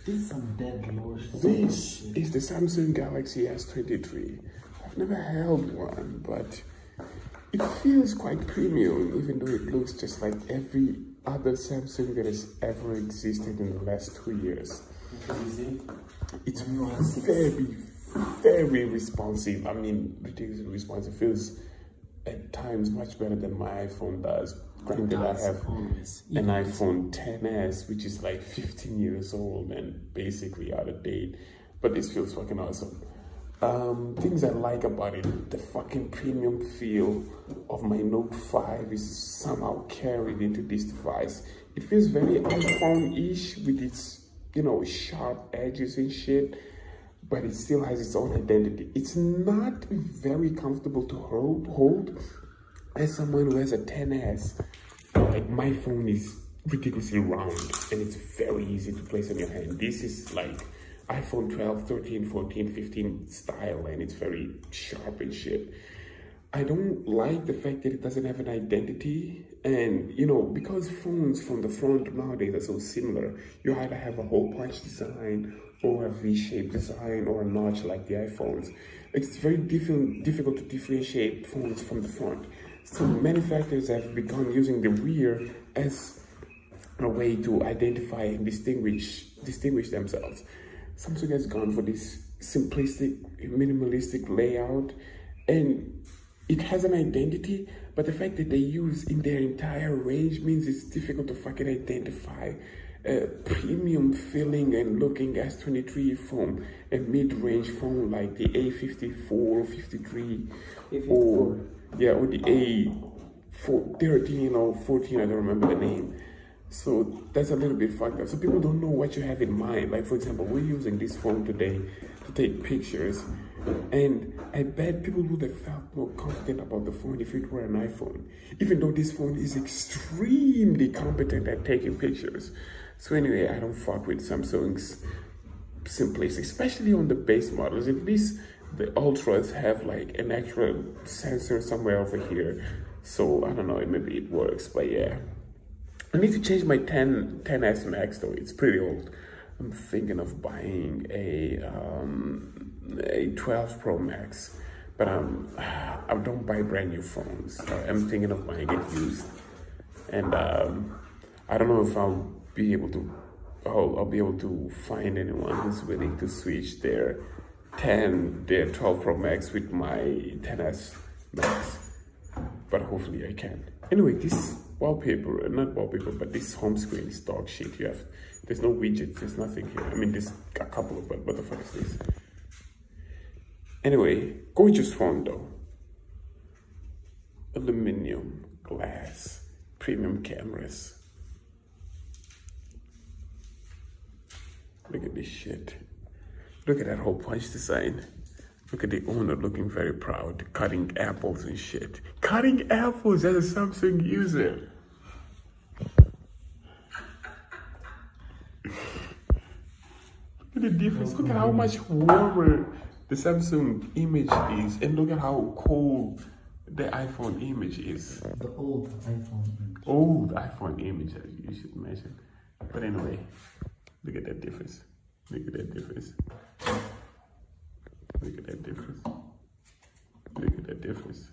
This is some dead lord. This is the Samsung Galaxy S23. I've never held one, but it feels quite premium, even though it looks just like every other Samsung that has ever existed in the last 2 years. It's very, very responsive. I mean, ridiculously responsive. It feels at times much better than my iPhone does. Granted, I have an iPhone XS, which is like 15 years old and basically out of date, but this feels fucking awesome. Things I like about it, the fucking premium feel of my Note 5 is somehow carried into this device. It feels very iPhone-ish with its, you know, sharp edges and shit, but it still has its own identity. It's not very comfortable to hold. As someone who has a XS, like my phone is ridiculously round and it's very easy to place on your hand. This is like iPhone 12, 13, 14, 15 style, and it's very sharp and shit. I don't like the fact that it doesn't have an identity, and you know, because phones from the front nowadays are so similar, you either have a hole punch design or a V-shaped design or a notch like the iPhones. It's very difficult to differentiate phones from the front. So manufacturers have begun using the rear as a way to identify and distinguish themselves. Samsung has gone for this simplistic, minimalistic layout, and it has an identity, but the fact that they use in their entire range means it's difficult to fucking identify a premium feeling and looking S23 from a mid-range phone like the A54 or 53 or the A13 or 14, I don't remember the name. So that's a little bit fucked up. So people don't know what you have in mind. Like, for example, we're using this phone today to take pictures, and I bet people would have felt more confident about the phone if it were an iPhone, even though this phone is extremely competent at taking pictures. So anyway, I don't fuck with Samsung's simplicity, especially on the base models. At least the Ultras have like an extra sensor somewhere over here. So I don't know, maybe it works, but yeah. I need to change my 10S Max though. It's pretty old. I'm thinking of buying a 12 Pro Max, but I don't buy brand new phones. I'm thinking of buying it used, and I don't know if I'll be able to find anyone who's willing to switch their 12 Pro Max with my 10S Max, but hopefully I can. Anyway, this wallpaper, not wallpaper, but this home screen is dog shit. There's no widgets, there's nothing here. I mean, there's a couple of, but what the fuck is this? Anyway, gorgeous phone though. Aluminum, glass, premium cameras. Look at this shit. Look at that whole punch design. Look at the owner looking very proud, cutting apples and shit. Cutting apples as a Samsung user. Look at the difference. Look at how much warmer the Samsung image is, and look at how cold the iPhone image is. The old iPhone image. Old iPhone image, as you should mention. But anyway, look at that difference. Look at that difference. Look at that difference. Look at that difference.